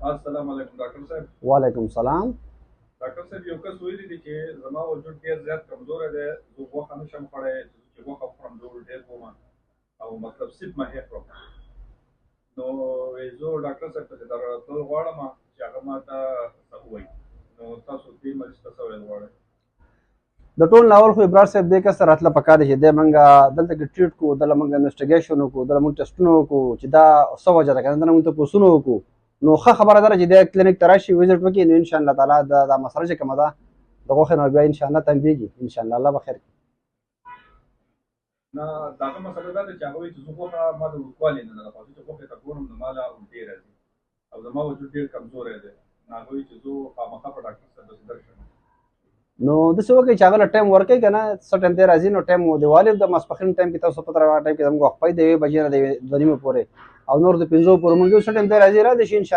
السلام علیکم ډاکټر صاحب. وعلیکم السلام. ډاکټر صاحب یو کس ویلي دي چې زما وجود ډېر زیات کمزوری دی، زه غوښه نشم خوړی، چې غوښه وخورم ډول ډېر کوم او مطلب سیټ مه هېر کړم. نو زه ډاکټر صاحب ته درتلل غواړم چې هغه ماته څه ووایي. نو تاسو دې مریض ته څه ویل غواړئ؟ د ټول ناول خو ابرار صاحب دې کس سره راتله پکار دی چې دی موږ دلته کې ټریټ کړو، دله موږ انویسټیګیشن وکړو، دله موږ ټسټونه وکړو چې دا څه وجه ده که نه، دله موږ تپوسونه وکړو. نو ښه خبره ده چې دی کلینیک ته راشي، وزټ وکړي، نو انشاءالله تعالی دا مسله چې کومه ده د غوښې نه بیا انشاءالله تنګېږي، انشاءالله الله به خیر کړي. نه د هغه مسله دا ده چې هغه وایي چې زه غوښه ما د وروستوالي نه ده لپاره چې غوښې ته ګورم نو ما له الټې راځي او زما وجود ډېر کمزوری دی. نو هغه وایي چې زه خامخا په ډاکټر صاحب پسې درشم. نو داسې وکړئ چې هغه له ټایم ورکوئ که نه، څه ټایم دی راځي نو ټایم د والي د ماسپښین ټایم کې تاسو پته راغله ټایم کې زموږ وخت پای د 1 بجې نه د 2 نیمې پورې او نور د 5 پورې موږ یو څه ټایم دی راځي را دي شي انشاءالله